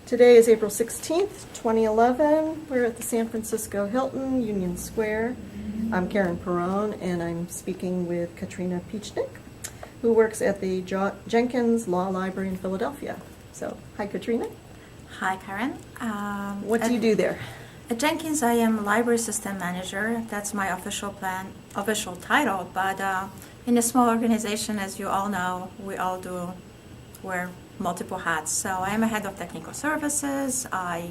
Today is April 16th, 2011. We're at the San Francisco Hilton, Union Square. I'm Karen Perrone, and I'm speaking with Katrina Piechnik, who works at the Jenkins Law Library in Philadelphia. So, hi Katrina. Hi Karen. What do you do there? At Jenkins, I am Library System Manager. That's my official title, but in a small organization, as you all know, we all do wear multiple hats. So I am a head of technical services. I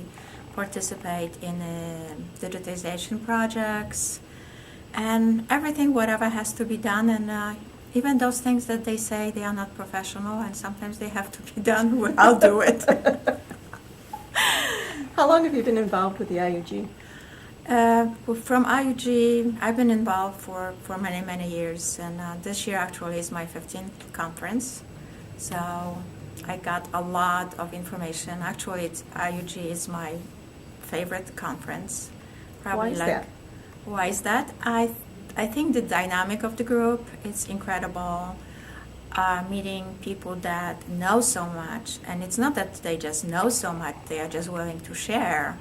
participate in digitization projects and everything, whatever has to be done. And even those things that they say they are not professional and sometimes they have to be done, I'll do it. How long have you been involved with the IUG? From IUG, I've been involved for many, many years. And this year actually is my 15th conference. So I got a lot of information. Actually, IUG is my favorite conference. Why is that? Why is that? I think the dynamic of the group is incredible. Meeting people that know so much, and it's not that they just know so much, they are just willing to share.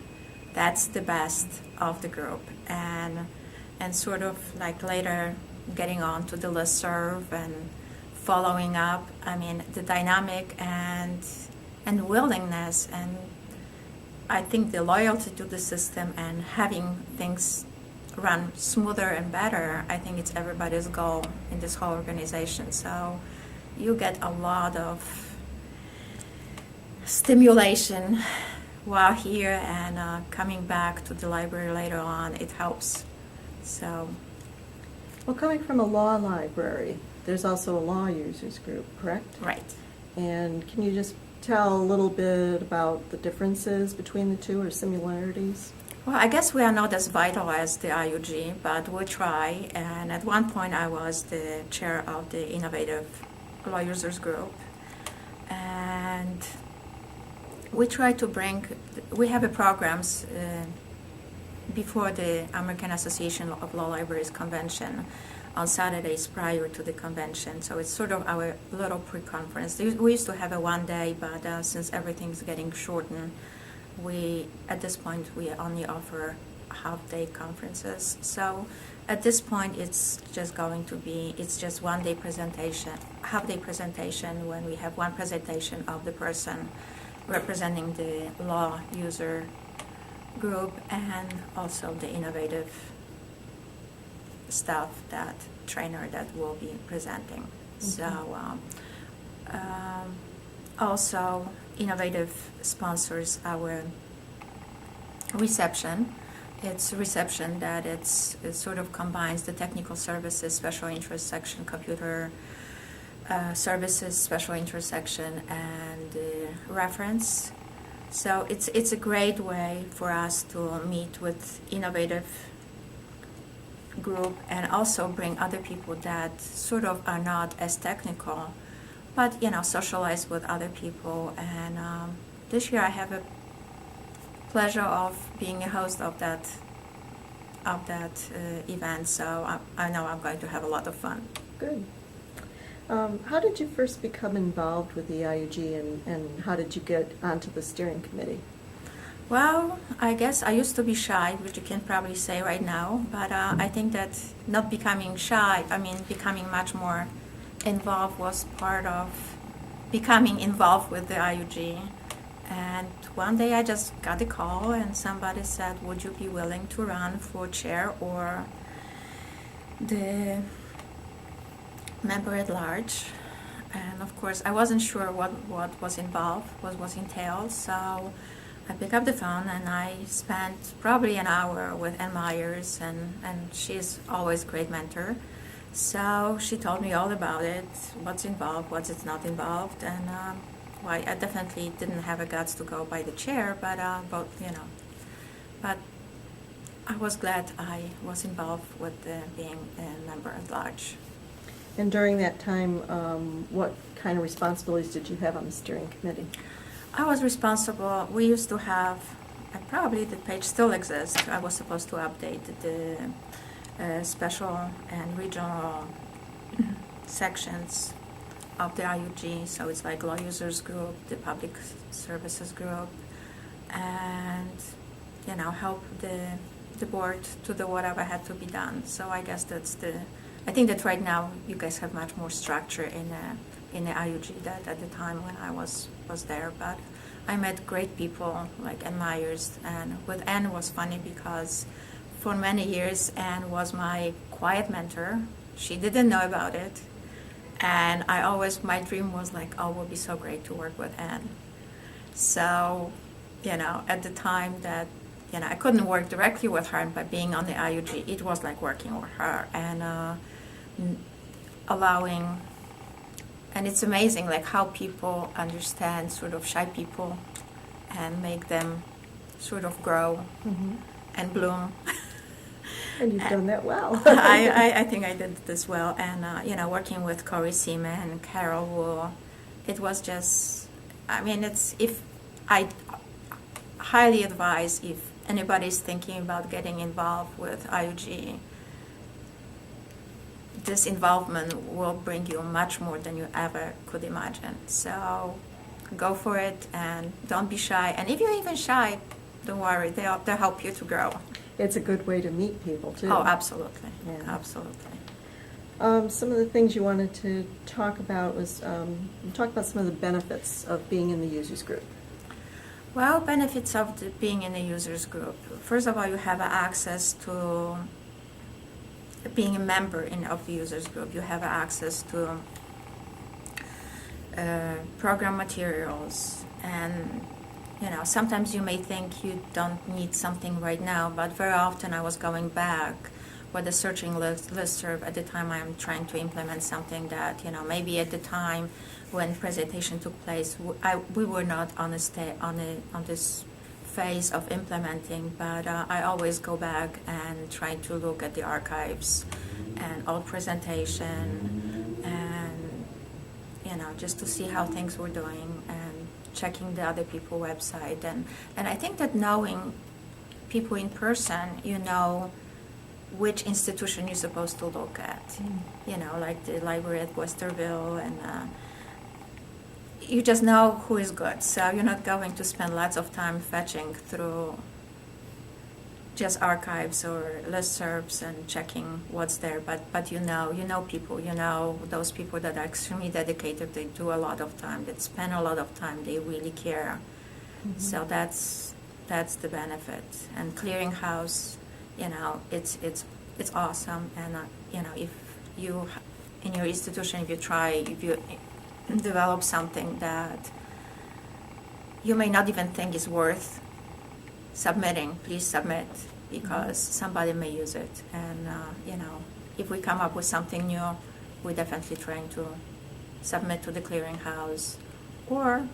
That's the best of the group. And sort of like later getting on to the listserv and following up. I mean, the dynamic and willingness, and I think the loyalty to the system and having things run smoother and better, I think it's everybody's goal in this whole organization. So you get a lot of stimulation while here, and coming back to the library later on, it helps. So, well, coming from a law library, there's also a law users group, correct? Right. And can you just tell a little bit about the differences between the two or similarities? Well, I guess we are not as vital as the IUG, but we try. And at one point I was the chair of the Innovative Law Users Group. And we try to we have a programs before the American Association of Law Libraries convention on Saturdays prior to the convention. So it's sort of our little pre-conference. We used to have a one day, but since everything's getting shortened, at this point we only offer half-day conferences. So at this point it's just one day presentation, half-day presentation, when we have one presentation of the person representing the law user group and also the innovative staff, that trainer that will be presenting. Mm-hmm. So also Innovative sponsors our reception. It's a reception that it sort of combines the technical services, special interest section, computer services, special interest section, and reference. So it's a great way for us to meet with innovative group and also bring other people that sort of are not as technical, but socialize with other people. And this year I have a pleasure of being a host of that event, so I know I'm going to have a lot of fun. Good. How did you first become involved with the IUG, and how did you get onto the steering committee? Well, I guess I used to be shy, which you can probably say right now, but I think that not becoming shy, becoming much more involved was part of becoming involved with the IUG. And one day I just got a call and somebody said, would you be willing to run for chair or the member at large? And of course I wasn't sure what was involved, what was entailed, so I picked up the phone and I spent probably an hour with Ann Myers, and she's always a great mentor. So she told me all about it, what's involved, what's not involved, and I definitely didn't have the guts to go by the chair, but I was glad I was involved with being a member at large. And during that time, what kind of responsibilities did you have on the steering committee? I was responsible. We used to have, probably the page still exists, I was supposed to update the special and regional sections of the IUG. So it's like law users group, the public services group, and help the board to do whatever had to be done. So I guess I think that right now you guys have much more structure in the IUG that at the time when I was there. But I met great people like Ann Myers, and with Ann was funny because for many years Ann was my quiet mentor. She didn't know about it, and my dream was like, oh, it would be so great to work with Ann. So, at the time that I couldn't work directly with her, but being on the IUG, it was like working with her and allowing. And it's amazing, like how people understand sort of shy people, and make them sort of grow and bloom. And you've done that well. I think I did this well, and working with Corey Seaman and Carol Wu, it was just. I mean, I highly advise if anybody's thinking about getting involved with IUG, this involvement will bring you much more than you ever could imagine. So go for it and don't be shy. And if you're even shy, don't worry, they'll help you to grow. It's a good way to meet people, too. Oh, absolutely. Yeah. Absolutely. Some of the things you wanted to talk about was talk about some of the benefits of being in the users group. Well, benefits of being in the users group. First of all, you have access to being a member of the users group. You have access to program materials, and sometimes you may think you don't need something right now, but very often I was going back with a searching listserv at the time I'm trying to implement something that maybe at the time when presentation took place we were not on this phase of implementing, but I always go back and try to look at the archives and old presentation, and just to see how things were doing, and checking the other people's website, and I think that knowing people in person, which institution you're supposed to look at, like the library at Westerville, and you just know who is good. So you're not going to spend lots of time fetching through just archives or listservs and checking what's there, but you know people, those people that are extremely dedicated, they do a lot of time, that spend a lot of time, they really care. Mm-hmm. So that's the benefit. And clearinghouse, it's awesome, and if you in your institution, if you develop something that you may not even think is worth submitting, please submit, because somebody may use it, and if we come up with something new, we're definitely trying to submit to the clearinghouse, or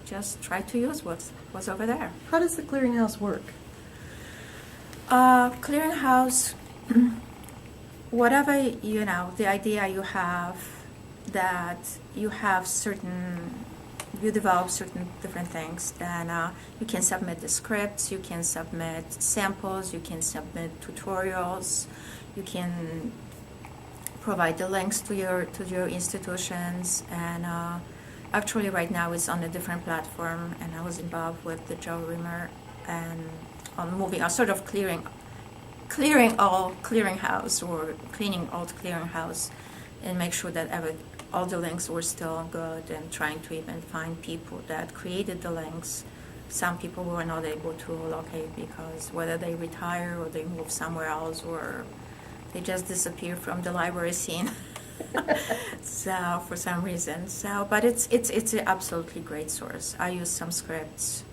just try to use what's over there. How does the clearinghouse work? Clearinghouse, whatever, the idea you have, that you develop certain different things, then you can submit the scripts, you can submit samples, you can submit tutorials, you can provide the links to your institutions, and actually right now it's on a different platform, and I was involved with the Joe Rimmer and on moving, sort of clearing all clearinghouse, or cleaning old clearinghouse, and make sure that all the links were still good, and trying to even find people that created the links. Some people were not able to locate because whether they retire or they move somewhere else, or they just disappear from the library scene. So for some reason, but it's an absolutely great source. I use some scripts,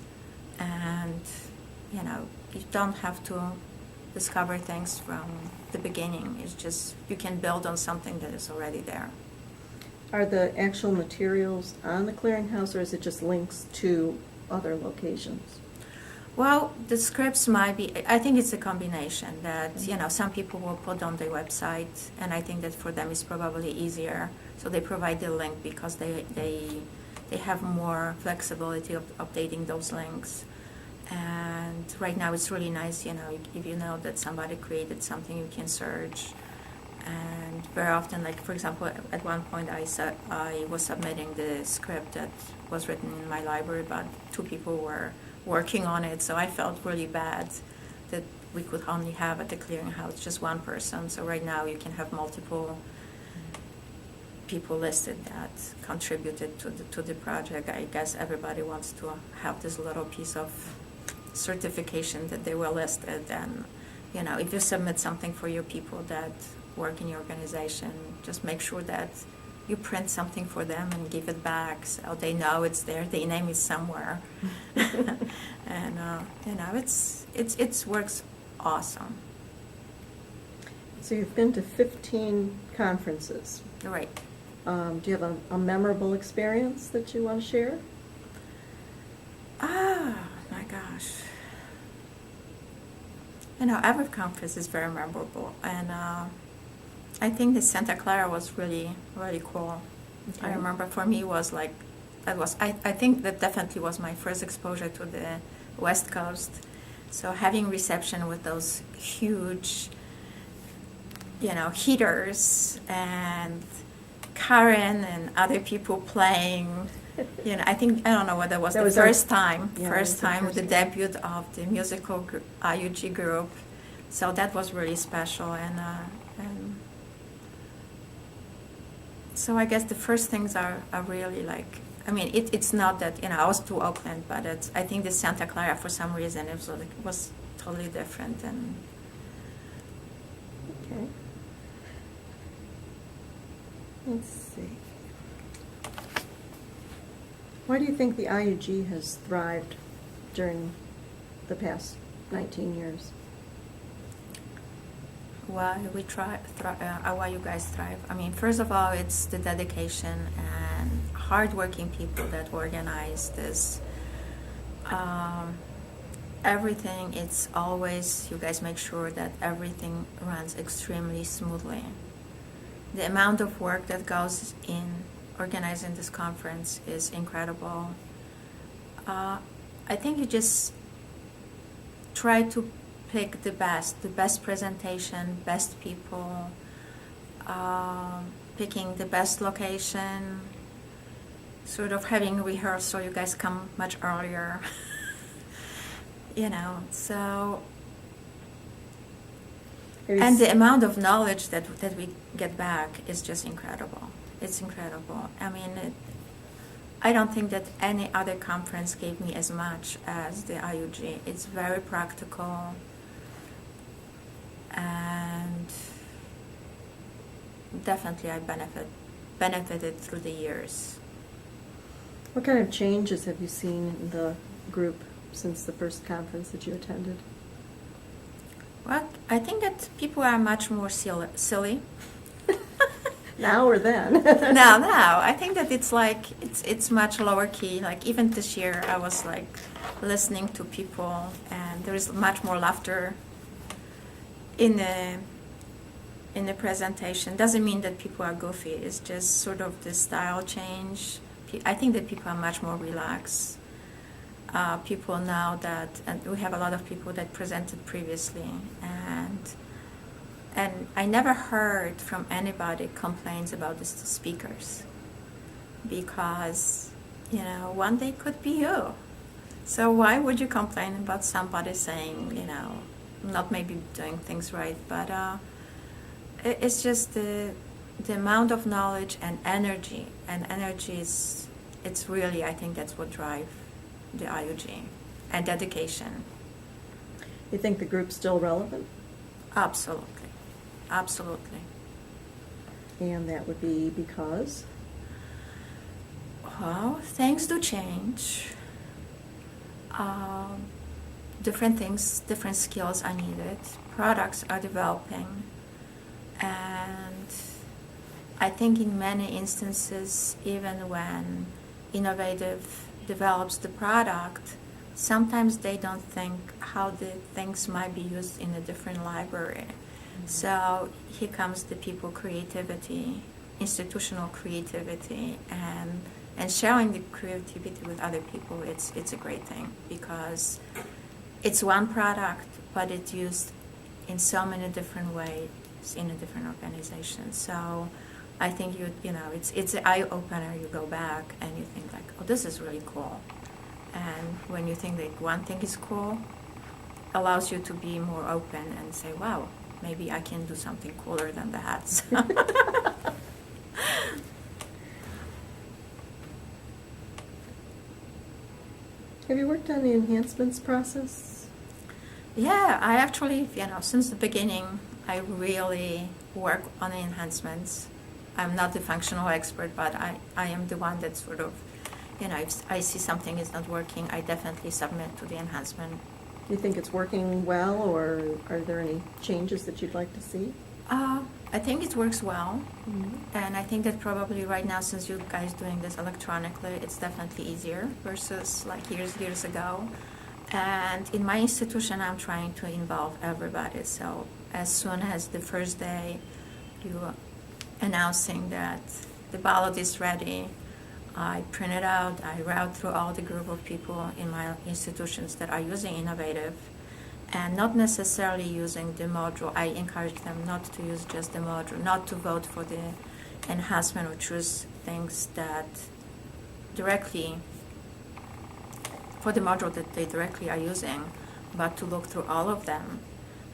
and you don't have to discover things from the beginning. It's just you can build on something that is already there. Are the actual materials on the clearinghouse, or is it just links to other locations? Well, the scripts might be, I think it's a combination that, some people will put on their website, and I think that for them it's probably easier. So they provide the link because they have more flexibility of updating those links. And right now it's really nice, if you know that somebody created something, you can search. And very often, like for example, at one point I was submitting the script that was written in my library, but two people were working on it. So I felt really bad that we could only have at the clearinghouse just one person. So right now you can have multiple people listed that contributed to the project. I guess everybody wants to have this little piece of certification that they were listed. And if you submit something for your people that work in your organization, just make sure that you print something for them and give it back so they know it's there. Their name is somewhere. And it works awesome. So you've been to 15 conferences. Right. Do you have a memorable experience that you want to share? Oh my gosh. Every conference is very memorable, and I think the Santa Clara was really, really cool. Okay. I remember for me was like, I think that definitely was my first exposure to the West Coast. So having reception with those huge, heaters and Karen and other people playing. I don't know whether it was the first time with the debut of the musical IUG group. So that was really special, and so I guess the first things are really like, it's not that, I was to Oakland, but I think the Santa Clara, for some reason, it was totally different. And okay. Let's see. Why do you think the IUG has thrived during the past 19 years? Why why you guys thrive? First of all, it's the dedication and hardworking people that organize this. Everything, it's always, you guys make sure that everything runs extremely smoothly. The amount of work that goes in organizing this conference is incredible. I think you just try to pick the best presentation, best people, picking the best location, sort of having rehearsal, you guys come much earlier. So, and the amount of knowledge that we get back is just incredible. It's incredible. I don't think that any other conference gave me as much as the IUG. It's very practical, and definitely I benefited through the years. What kind of changes have you seen in the group since the first conference that you attended? Well, I think that people are much more silly. Now or then? Now. I think that it's much lower key. Like even this year, I was like listening to people, and there is much more laughter in the presentation. Doesn't mean that people are goofy. It's just sort of the style change. I think that people are much more relaxed. People now that, and we have a lot of people that presented previously, and I never heard from anybody complaints about the speakers, because one day could be you. So why would you complain about somebody saying not maybe doing things right? But it's just the amount of knowledge and energy, it's really, I think that's what drives the IUG, and dedication. You think the group's still relevant? Absolutely. And that would be because? Well, things do change. Different things, different skills are needed. Products are developing. And I think in many instances, even when innovative develops the product, sometimes they don't think how the things might be used in a different library. Mm-hmm. So here comes the people creativity, institutional creativity, and sharing the creativity with other people. It's a great thing, because it's one product, but it's used in so many different ways in a different organization. So I think it's an eye opener. You go back and you think like, oh, this is really cool, And when you think that one thing is cool, allows you to be more open and say, wow, maybe I can do something cooler than the hats. Have you worked on the enhancements process? Yeah, I actually, since the beginning, I really work on the enhancements. I'm not the functional expert, but I am the one that sort of, if I see something is not working, I definitely submit to the enhancement. Do you think it's working well, or are there any changes that you'd like to see? I think it works well, Mm-hmm. and I think that probably right now, since you guys doing this electronically, it's definitely easier versus like years ago. And in my institution, I'm trying to involve everybody. So as soon as the first day you announcing that the ballot is ready, I print it out, I route through all the group of people in my institutions that are using Innovative, and not necessarily using the module. I encourage them not to use just the module, not to vote for the enhancement or choose things that directly, for the module that they directly are using, but to look through all of them,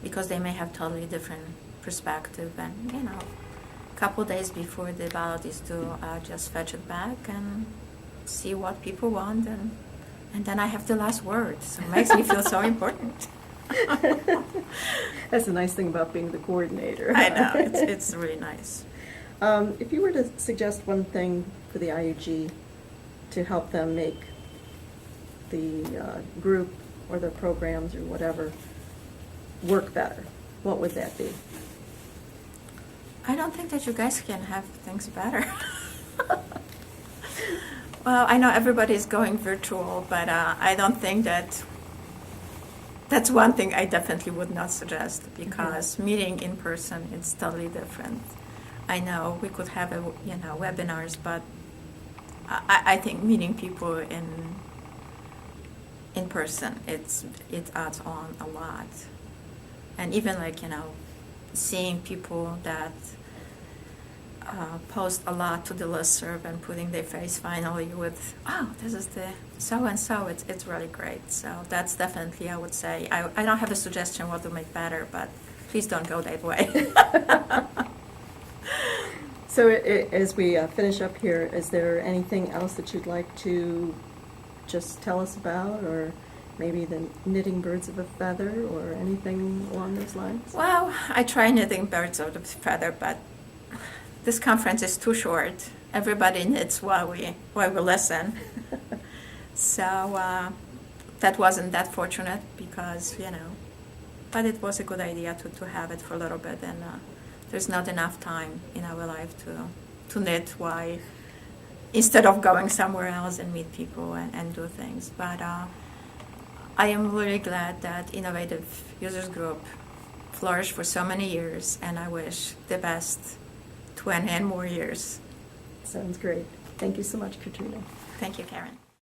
because they may have totally different perspective. And, a couple days before the ballot is due, just fetch it back and see what people want, and then I have the last word. So it makes me feel so important. That's the nice thing about being the coordinator. I know, it's really nice. If you were to suggest one thing for the IUG to help them make the group or their programs or whatever work better, what would that be? I don't think that you guys can have things better. Well, I know everybody's going virtual, but I don't think that's one thing I definitely would not suggest, because meeting in person is totally different. I know we could have webinars, but I think meeting people in person, it adds on a lot. And even seeing people that post a lot to the listserv and putting their face finally with, oh, this is the so-and-so, it's really great. So that's definitely, I would say, I don't have a suggestion what to make better, but please don't go that way. So as we finish up here, is there anything else that you'd like to just tell us about, or maybe the knitting birds of a feather, or anything along those lines? Well, I try knitting birds of a feather, but this conference is too short. Everybody knits while we listen. So that wasn't that fortunate, because, but it was a good idea to have it for a little bit, and there's not enough time in our life to knit instead of going somewhere else and meet people and do things. But I am really glad that Innovative Users Group flourished for so many years, and I wish the best 20 and more years. Sounds great. Thank you so much, Katrina. Thank you, Karen.